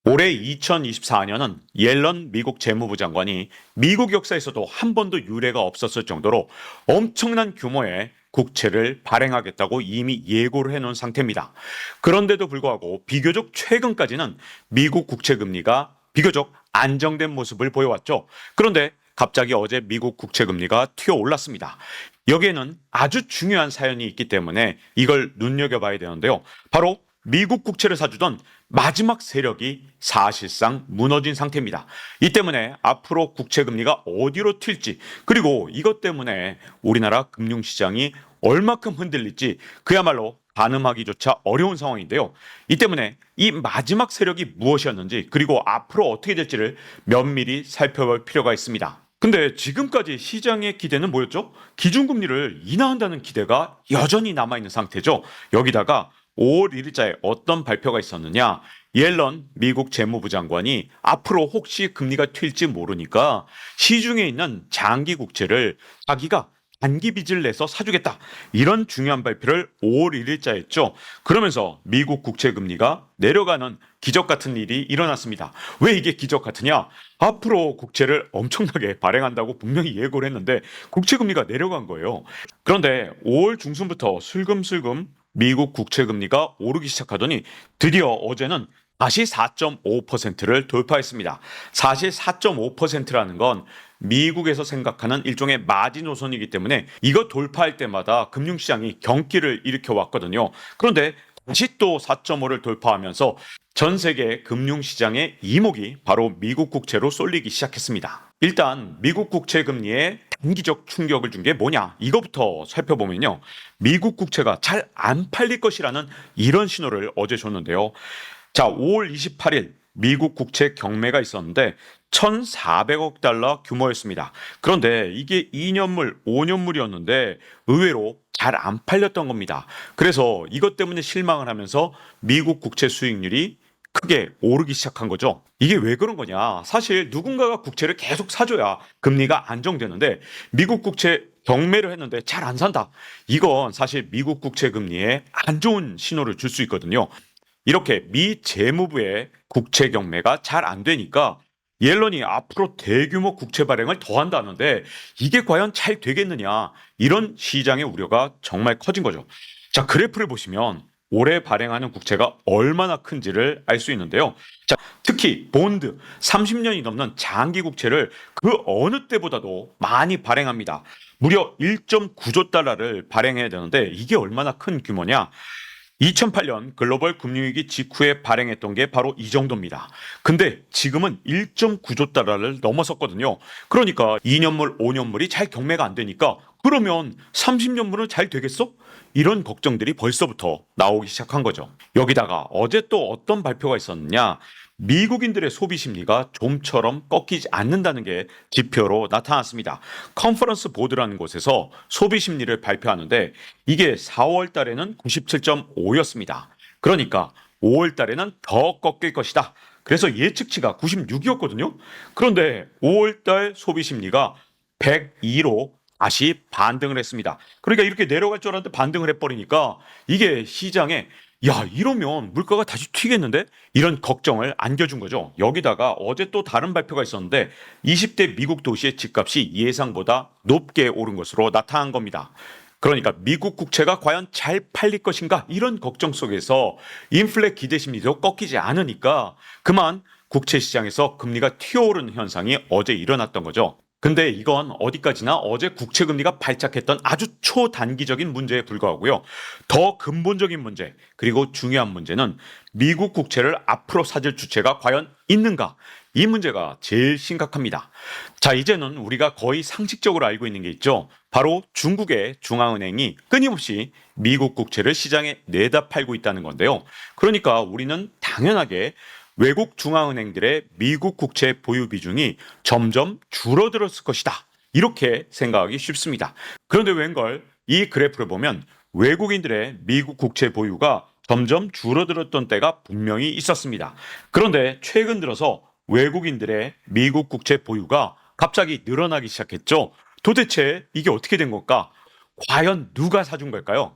올해 2024년은 옐런 미국 재무부 장관이 미국 역사에서도 한 번도 유례가 없었을 정도로 엄청난 규모의 국채를 발행하겠다고 이미 예고를 해놓은 상태입니다. 그런데도 불구하고 비교적 최근까지는 미국 국채 금리가 비교적 안정된 모습을 보여왔죠. 그런데 갑자기 어제 미국 국채 금리가 튀어 올랐습니다. 여기에는 아주 중요한 사연이 있기 때문에 이걸 눈여겨봐야 되는데요. 바로 미국 국채를 사주던 마지막 세력이 사실상 무너진 상태입니다. 이 때문에 앞으로 국채 금리가 어디로 튈지, 그리고 이것 때문에 우리나라 금융시장이 얼마큼 흔들릴지 그야말로 가늠하기조차 어려운 상황인데요. 이 때문에 이 마지막 세력이 무엇이었는지, 그리고 앞으로 어떻게 될지를 면밀히 살펴볼 필요가 있습니다. 근데 지금까지 시장의 기대는 뭐였죠? 기준금리를 인하한다는 기대가 여전히 남아있는 상태죠. 여기다가 5월 1일자에 어떤 발표가 있었느냐? 옐런 미국 재무부 장관이 앞으로 혹시 금리가 튈지 모르니까 시중에 있는 장기 국채를 자기가 단기 빚을 내서 사주겠다. 이런 중요한 발표를 5월 1일자 했죠. 그러면서 미국 국채 금리가 내려가는 기적 같은 일이 일어났습니다. 왜 이게 기적 같으냐? 앞으로 국채를 엄청나게 발행한다고 분명히 예고를 했는데 국채 금리가 내려간 거예요. 그런데 5월 중순부터 슬금슬금 미국 국채 금리가 오르기 시작하더니 드디어 어제는 다시 4.5%를 돌파했습니다. 사실 4.5%라는 건 미국에서 생각하는 일종의 마지노선이기 때문에 이거 돌파할 때마다 금융시장이 경기를 일으켜 왔거든요. 그런데 다시 또 4.5를 돌파하면서 전 세계 금융시장의 이목이 바로 미국 국채로 쏠리기 시작했습니다. 일단 미국 국채 금리에 단기적 충격을 준 게 뭐냐, 이거부터 살펴보면요. 미국 국채가 잘 안 팔릴 것이라는 이런 신호를 어제 줬는데요. 자, 5월 28일 미국 국채 경매가 있었는데 1,400억 달러 규모였습니다. 그런데 이게 2년물, 5년물이었는데 의외로 잘 안 팔렸던 겁니다. 그래서 이것 때문에 실망을 하면서 미국 국채 수익률이 크게 오르기 시작한 거죠. 이게 왜 그런 거냐? 사실 누군가가 국채를 계속 사줘야 금리가 안정되는데 미국 국채 경매를 했는데 잘 안 산다. 이건 사실 미국 국채 금리에 안 좋은 신호를 줄 수 있거든요. 이렇게 미 재무부의 국채 경매가 잘 안 되니까 옐런이 앞으로 대규모 국채 발행을 더 한다는데 이게 과연 잘 되겠느냐, 이런 시장의 우려가 정말 커진 거죠. 자, 그래프를 보시면 올해 발행하는 국채가 얼마나 큰지를 알 수 있는데요. 자, 특히 본드 30년이 넘는 장기 국채를 그 어느 때보다도 많이 발행합니다. 무려 1.9조 달러를 발행해야 되는데 이게 얼마나 큰 규모냐? 2008년 글로벌 금융위기 직후에 발행했던 게 바로 이 정도입니다. 근데 지금은 1.9조 달러를 넘어섰거든요. 그러니까 2년물, 5년물이 잘 경매가 안 되니까 그러면 30년물은 잘 되겠어? 이런 걱정들이 벌써부터 나오기 시작한 거죠. 여기다가 어제 또 어떤 발표가 있었느냐? 미국인들의 소비 심리가 좀처럼 꺾이지 않는다는 게 지표로 나타났습니다. 컨퍼런스 보드라는 곳에서 소비 심리를 발표하는데 이게 4월 달에는 97.5였습니다. 그러니까 5월 달에는 더 꺾일 것이다. 그래서 예측치가 96이었거든요. 그런데 5월 달 소비 심리가 102로 다시 반등을 했습니다. 그러니까 이렇게 내려갈 줄 알았는데 반등을 해버리니까 이게 시장에 야, 이러면 물가가 다시 튀겠는데? 이런 걱정을 안겨준 거죠. 여기다가 어제 또 다른 발표가 있었는데 20대 미국 도시의 집값이 예상보다 높게 오른 것으로 나타난 겁니다. 그러니까 미국 국채가 과연 잘 팔릴 것인가? 이런 걱정 속에서 인플레 기대 심리도 꺾이지 않으니까 그만 국채 시장에서 금리가 튀어오르는 현상이 어제 일어났던 거죠. 근데 이건 어디까지나 어제 국채 금리가 발작했던 아주 초단기적인 문제에 불과하고요. 더 근본적인 문제, 그리고 중요한 문제는 미국 국채를 앞으로 사줄 주체가 과연 있는가? 이 문제가 제일 심각합니다. 자, 이제는 우리가 거의 상식적으로 알고 있는 게 있죠. 바로 중국의 중앙은행이 끊임없이 미국 국채를 시장에 내다 팔고 있다는 건데요. 그러니까 우리는 당연하게 외국 중앙은행들의 미국 국채 보유 비중이 점점 줄어들었을 것이다, 이렇게 생각하기 쉽습니다. 그런데 웬걸 이 그래프를 보면 외국인들의 미국 국채 보유가 점점 줄어들었던 때가 분명히 있었습니다. 그런데 최근 들어서 외국인들의 미국 국채 보유가 갑자기 늘어나기 시작했죠. 도대체 이게 어떻게 된 걸까? 과연 누가 사준 걸까요?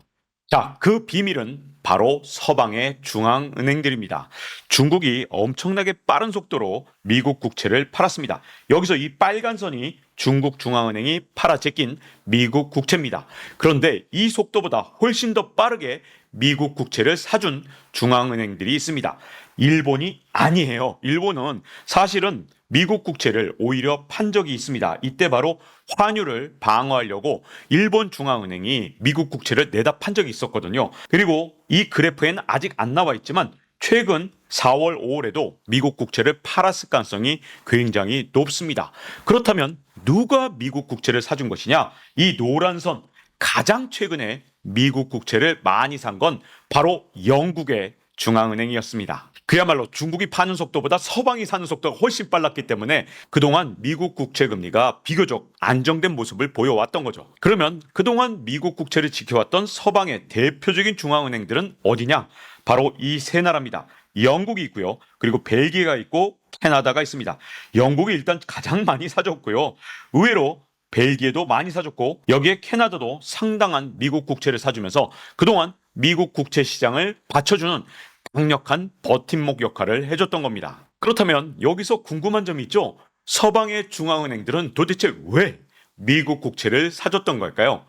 자, 그 비밀은 바로 서방의 중앙은행들입니다. 중국이 엄청나게 빠른 속도로 미국 국채를 팔았습니다. 여기서 이 빨간 선이 중국 중앙은행이 팔아 제낀 미국 국채입니다. 그런데 이 속도보다 훨씬 더 빠르게 미국 국채를 사준 중앙은행들이 있습니다. 일본이 아니에요. 일본은 사실은 미국 국채를 오히려 판 적이 있습니다. 이때 바로 환율을 방어하려고 일본 중앙은행이 미국 국채를 내다 판 적이 있었거든요. 그리고 이 그래프에는 아직 안 나와 있지만 최근 4월, 5월에도 미국 국채를 팔았을 가능성이 굉장히 높습니다. 그렇다면 누가 미국 국채를 사준 것이냐? 이 노란 선, 가장 최근에 미국 국채를 많이 산 건 바로 영국의 중앙은행이었습니다. 그야말로 중국이 파는 속도보다 서방이 사는 속도가 훨씬 빨랐기 때문에 그동안 미국 국채 금리가 비교적 안정된 모습을 보여왔던 거죠. 그러면 그동안 미국 국채를 지켜왔던 서방의 대표적인 중앙은행들은 어디냐? 바로 이 세 나라입니다. 영국이 있고요. 그리고 벨기에가 있고 캐나다가 있습니다. 영국이 일단 가장 많이 사줬고요. 의외로 벨기에도 많이 사줬고 여기에 캐나다도 상당한 미국 국채를 사주면서 그동안 미국 국채 시장을 받쳐주는 강력한 버팀목 역할을 해줬던 겁니다. 그렇다면 여기서 궁금한 점이 있죠? 서방의 중앙은행들은 도대체 왜 미국 국채를 사줬던 걸까요?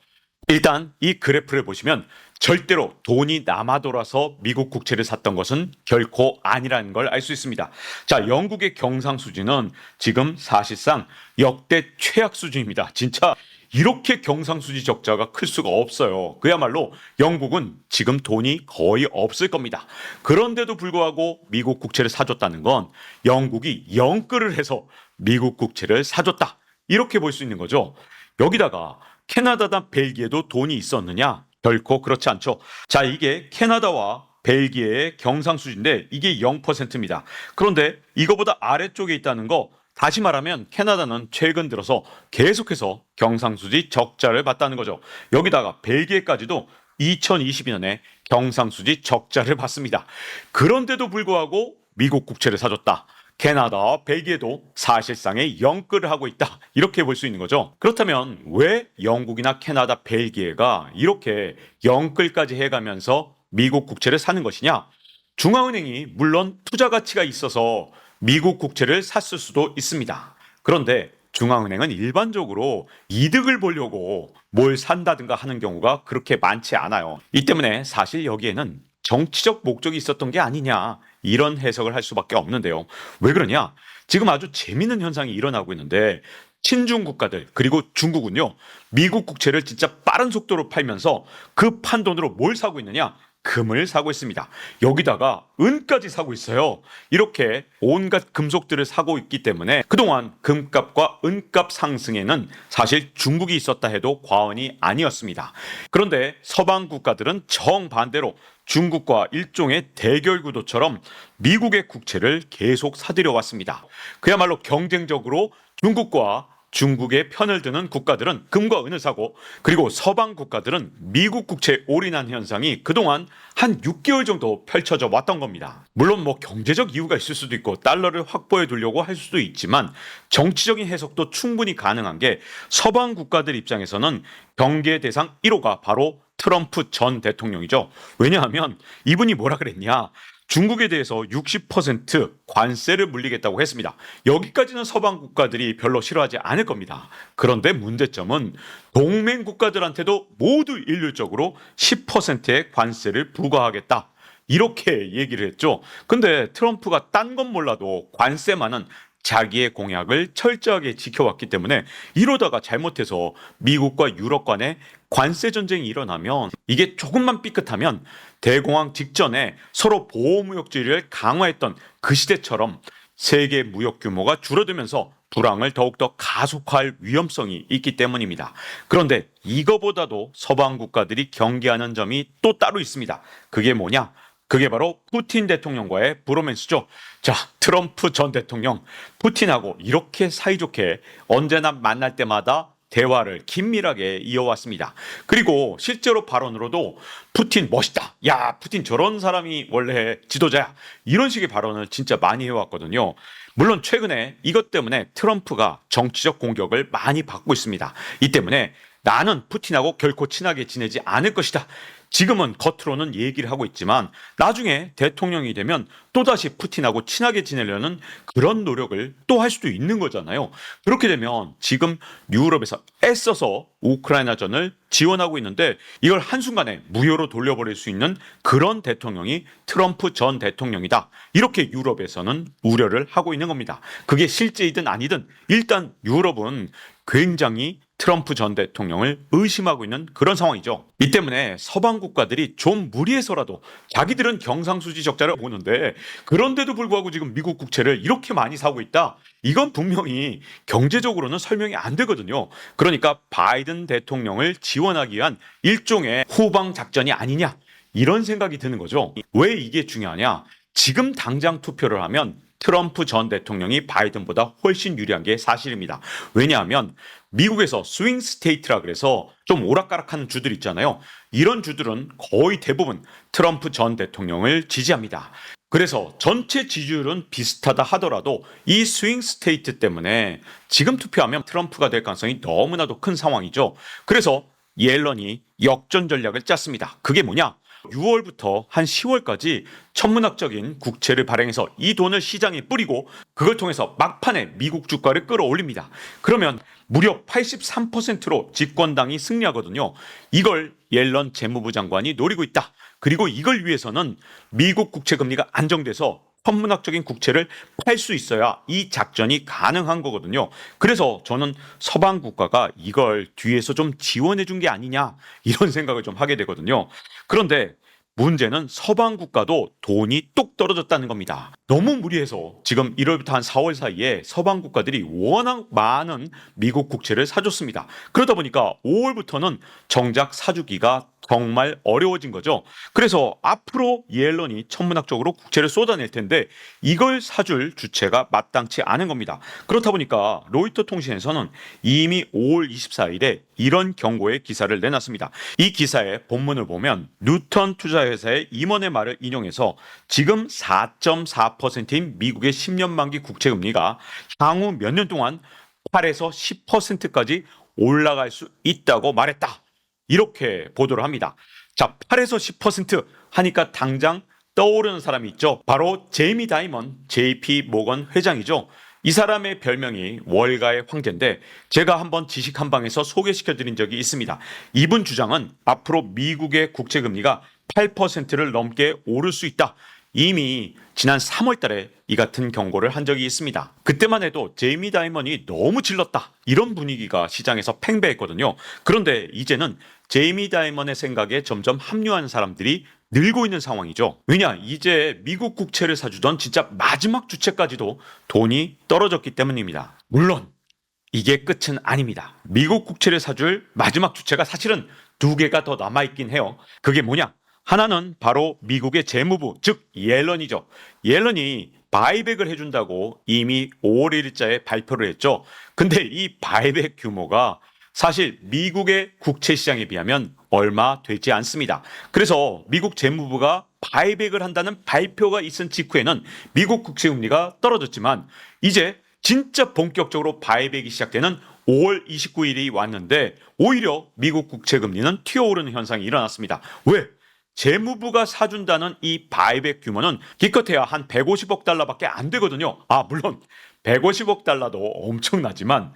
일단 이 그래프를 보시면 절대로 돈이 남아 돌아서 미국 국채를 샀던 것은 결코 아니라는 걸 알 수 있습니다. 자, 영국의 경상수지는 지금 사실상 역대 최악 수준입니다. 진짜 이렇게 경상수지 적자가 클 수가 없어요. 그야말로 영국은 지금 돈이 거의 없을 겁니다. 그런데도 불구하고 미국 국채를 사줬다는 건 영국이 영끌을 해서 미국 국채를 사줬다. 이렇게 볼 수 있는 거죠. 여기다가 캐나다나 벨기에도 돈이 있었느냐? 결코 그렇지 않죠. 자, 이게 캐나다와 벨기에의 경상수지인데 이게 0%입니다. 그런데 이거보다 아래쪽에 있다는 거, 다시 말하면 캐나다는 최근 들어서 계속해서 경상수지 적자를 봤다는 거죠. 여기다가 벨기에까지도 2022년에 경상수지 적자를 봤습니다. 그런데도 불구하고 미국 국채를 사줬다. 캐나다, 벨기에도 사실상의 영끌을 하고 있다. 이렇게 볼 수 있는 거죠. 그렇다면 왜 영국이나 캐나다, 벨기에가 이렇게 영끌까지 해가면서 미국 국채를 사는 것이냐? 중앙은행이 물론 투자 가치가 있어서 미국 국채를 샀을 수도 있습니다. 그런데 중앙은행은 일반적으로 이득을 보려고 뭘 산다든가 하는 경우가 그렇게 많지 않아요. 이 때문에 사실 여기에는 정치적 목적이 있었던 게 아니냐, 이런 해석을 할 수밖에 없는데요. 왜 그러냐? 지금 아주 재미있는 현상이 일어나고 있는데 친중 국가들 그리고 중국은요, 미국 국채를 진짜 빠른 속도로 팔면서 그 판돈으로 뭘 사고 있느냐? 금을 사고 있습니다. 여기다가 은까지 사고 있어요. 이렇게 온갖 금속들을 사고 있기 때문에 그동안 금값과 은값 상승에는 사실 중국이 있었다 해도 과언이 아니었습니다. 그런데 서방 국가들은 정반대로 중국과 일종의 대결 구도처럼 미국의 국채를 계속 사들여 왔습니다. 그야말로 경쟁적으로 중국의 편을 드는 국가들은 금과 은을 사고, 그리고 서방 국가들은 미국 국채에 올인한 현상이 그동안 한 6개월 정도 펼쳐져 왔던 겁니다. 물론 뭐 경제적 이유가 있을 수도 있고 달러를 확보해 두려고 할 수도 있지만 정치적인 해석도 충분히 가능한 게, 서방 국가들 입장에서는 경계 대상 1호가 바로 트럼프 전 대통령이죠. 왜냐하면 이분이 뭐라 그랬냐? 중국에 대해서 60% 관세를 물리겠다고 했습니다. 여기까지는 서방 국가들이 별로 싫어하지 않을 겁니다. 그런데 문제점은 동맹 국가들한테도 모두 일률적으로 10%의 관세를 부과하겠다. 이렇게 얘기를 했죠. 근데 트럼프가 딴 건 몰라도 관세만은 자기의 공약을 철저하게 지켜왔기 때문에 이러다가 잘못해서 미국과 유럽 간에 관세 전쟁이 일어나면, 이게 조금만 삐끗하면 대공황 직전에 서로 보호무역주의를 강화했던 그 시대처럼 세계 무역 규모가 줄어들면서 불황을 더욱더 가속화할 위험성이 있기 때문입니다. 그런데 이거보다도 서방 국가들이 경계하는 점이 또 따로 있습니다. 그게 뭐냐? 그게 바로 푸틴 대통령과의 브로맨스죠. 자, 트럼프 전 대통령, 푸틴하고 이렇게 사이좋게 언제나 만날 때마다 대화를 긴밀하게 이어왔습니다. 그리고 실제로 발언으로도 푸틴 멋있다. 야, 푸틴 저런 사람이 원래 지도자야. 이런 식의 발언을 진짜 많이 해왔거든요. 물론 최근에 이것 때문에 트럼프가 정치적 공격을 많이 받고 있습니다. 이 때문에 나는 푸틴하고 결코 친하게 지내지 않을 것이다. 지금은 겉으로는 얘기를 하고 있지만 나중에 대통령이 되면 또다시 푸틴하고 친하게 지내려는 그런 노력을 또 할 수도 있는 거잖아요. 그렇게 되면 지금 유럽에서 애써서 우크라이나전을 지원하고 있는데 이걸 한순간에 무효로 돌려버릴 수 있는 그런 대통령이 트럼프 전 대통령이다. 이렇게 유럽에서는 우려를 하고 있는 겁니다. 그게 실제이든 아니든 일단 유럽은 굉장히 트럼프 전 대통령을 의심하고 있는 그런 상황이죠. 이 때문에 서방 국가들이 좀 무리해서라도 자기들은 경상수지 적자를 보는데 그런데도 불구하고 지금 미국 국채를 이렇게 많이 사고 있다. 이건 분명히 경제적으로는 설명이 안 되거든요. 그러니까 바이든 대통령을 지원하기 위한 일종의 후방 작전이 아니냐. 이런 생각이 드는 거죠. 왜 이게 중요하냐? 지금 당장 투표를 하면 트럼프 전 대통령이 바이든보다 훨씬 유리한 게 사실입니다. 왜냐하면 미국에서 스윙 스테이트라 그래서 좀 오락가락하는 주들 있잖아요. 이런 주들은 거의 대부분 트럼프 전 대통령을 지지합니다. 그래서 전체 지지율은 비슷하다 하더라도 이 스윙 스테이트 때문에 지금 투표하면 트럼프가 될 가능성이 너무나도 큰 상황이죠. 그래서 옐런이 역전 전략을 짰습니다. 그게 뭐냐? 6월부터 한 10월까지 천문학적인 국채를 발행해서 이 돈을 시장에 뿌리고 그걸 통해서 막판에 미국 주가를 끌어올립니다. 그러면 무려 83%로 집권당이 승리하거든요. 이걸 옐런 재무부 장관이 노리고 있다. 그리고 이걸 위해서는 미국 국채 금리가 안정돼서 천문학적인 국채를 팔 수 있어야 이 작전이 가능한 거거든요. 그래서 저는 서방 국가가 이걸 뒤에서 좀 지원해 준 게 아니냐 이런 생각을 좀 하게 되거든요. 그런데 문제는 서방 국가도 돈이 뚝 떨어졌다는 겁니다. 너무 무리해서 지금 1월부터 한 4월 사이에 서방 국가들이 워낙 많은 미국 국채를 사줬습니다. 그러다 보니까 5월부터는 정작 사주기가 정말 어려워진 거죠. 그래서 앞으로 옐런이 천문학적으로 국채를 쏟아낼 텐데 이걸 사줄 주체가 마땅치 않은 겁니다. 그렇다 보니까 로이터 통신에서는 이미 5월 24일에 이런 경고의 기사를 내놨습니다. 이 기사의 본문을 보면 뉴턴 투자회사의 임원의 말을 인용해서 지금 4.4%인 미국의 10년 만기 국채 금리가 향후 몇 년 동안 8에서 10%까지 올라갈 수 있다고 말했다. 이렇게 보도를 합니다. 자, 8에서 10% 하니까 당장 떠오르는 사람이 있죠. 바로 제이미 다이먼 JP 모건 회장이죠. 이 사람의 별명이 월가의 황제인데 제가 한번 지식 한방에서 소개시켜드린 적이 있습니다. 이분 주장은 앞으로 미국의 국채 금리가 8%를 넘게 오를 수 있다. 이미 지난 3월 달에 이 같은 경고를 한 적이 있습니다. 그때만 해도 제이미 다이먼이 너무 질렀다. 이런 분위기가 시장에서 팽배했거든요. 그런데 이제는 제이미 다이먼의 생각에 점점 합류하는 사람들이 늘고 있는 상황이죠. 왜냐? 이제 미국 국채를 사주던 진짜 마지막 주체까지도 돈이 떨어졌기 때문입니다. 물론 이게 끝은 아닙니다. 미국 국채를 사줄 마지막 주체가 사실은 두 개가 더 남아있긴 해요. 그게 뭐냐? 하나는 바로 미국의 재무부, 즉 옐런이죠. 옐런이 바이백을 해준다고 이미 5월 1일자에 발표를 했죠. 근데 이 바이백 규모가 사실 미국의 국채 시장에 비하면 얼마 되지 않습니다. 그래서 미국 재무부가 바이백을 한다는 발표가 있은 직후에는 미국 국채 금리가 떨어졌지만 이제 진짜 본격적으로 바이백이 시작되는 5월 29일이 왔는데 오히려 미국 국채 금리는 튀어오르는 현상이 일어났습니다. 왜? 재무부가 사준다는 이 바이백 규모는 기껏해야 한 150억 달러밖에 안 되거든요. 물론 150억 달러도 엄청나지만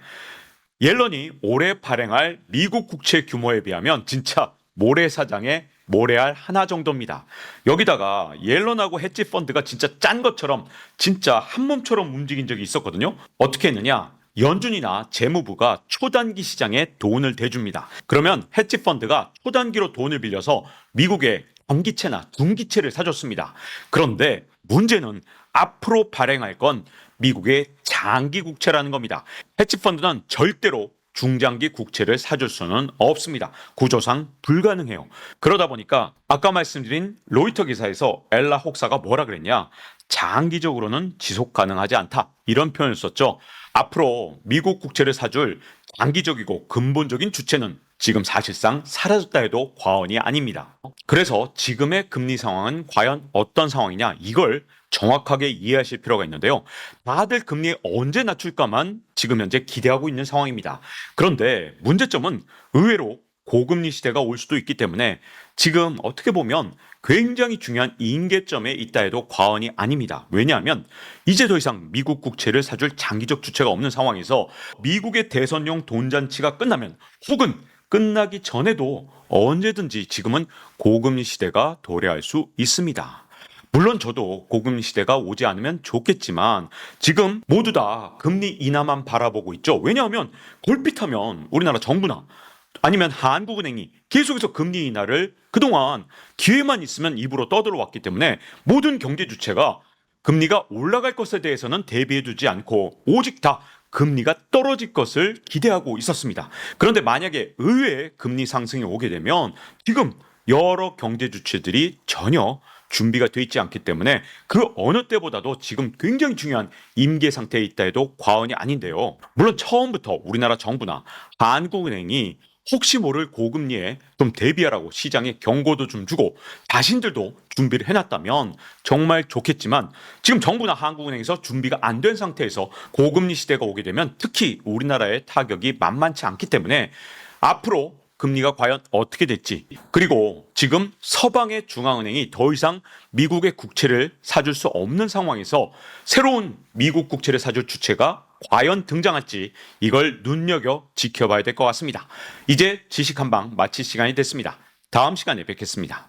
옐런이 올해 발행할 미국 국채 규모에 비하면 진짜 모래사장의 모래알 하나 정도입니다. 여기다가 옐런하고 헤지 펀드가 진짜 짠 것처럼 진짜 한 몸처럼 움직인 적이 있었거든요. 어떻게 했느냐? 연준이나 재무부가 초단기 시장에 돈을 대줍니다. 그러면 헤지 펀드가 초단기로 돈을 빌려서 미국의 단기채나 중기채를 사줬습니다. 그런데 문제는 앞으로 발행할 건 미국의 장기 국채라는 겁니다. 헤지펀드는 절대로 중장기 국채를 사줄 수는 없습니다. 구조상 불가능해요. 그러다 보니까 아까 말씀드린 로이터 기사에서 엘라 혹사가 뭐라 그랬냐? 장기적으로는 지속 가능하지 않다. 이런 표현을 썼죠. 앞으로 미국 국채를 사줄 장기적이고 근본적인 주체는 지금 사실상 사라졌다 해도 과언이 아닙니다. 그래서 지금의 금리 상황은 과연 어떤 상황이냐? 이걸 정확하게 이해하실 필요가 있는데요. 다들 금리 언제 낮출까만 지금 현재 기대하고 있는 상황입니다. 그런데 문제점은 의외로 고금리 시대가 올 수도 있기 때문에 지금 어떻게 보면 굉장히 중요한 임계점에 있다 해도 과언이 아닙니다. 왜냐하면 이제 더 이상 미국 국채를 사줄 장기적 주체가 없는 상황에서 미국의 대선용 돈잔치가 끝나면 혹은 끝나기 전에도 언제든지 지금은 고금리 시대가 도래할 수 있습니다. 물론 저도 고금리 시대가 오지 않으면 좋겠지만 지금 모두 다 금리 인하만 바라보고 있죠. 왜냐하면 걸핏하면 우리나라 정부나 아니면 한국은행이 계속해서 금리 인하를 그동안 기회만 있으면 입으로 떠들어 왔기 때문에 모든 경제 주체가 금리가 올라갈 것에 대해서는 대비해두지 않고 오직 다 금리가 떨어질 것을 기대하고 있었습니다. 그런데 만약에 의외의 금리 상승이 오게 되면 지금 여러 경제 주체들이 전혀 준비가 돼 있지 않기 때문에 그 어느 때보다도 지금 굉장히 중요한 임계 상태에 있다 해도 과언이 아닌데요. 물론 처음부터 우리나라 정부나 한국은행이 혹시 모를 고금리에 좀 대비하라고 시장에 경고도 좀 주고 자신들도 준비를 해놨다면 정말 좋겠지만 지금 정부나 한국은행에서 준비가 안 된 상태에서 고금리 시대가 오게 되면 특히 우리나라의 타격이 만만치 않기 때문에 앞으로 금리가 과연 어떻게 될지 그리고 지금 서방의 중앙은행이 더 이상 미국의 국채를 사줄 수 없는 상황에서 새로운 미국 국채를 사줄 주체가 과연 등장할지 이걸 눈여겨 지켜봐야 될 것 같습니다. 이제 지식 한방 마칠 시간이 됐습니다. 다음 시간에 뵙겠습니다.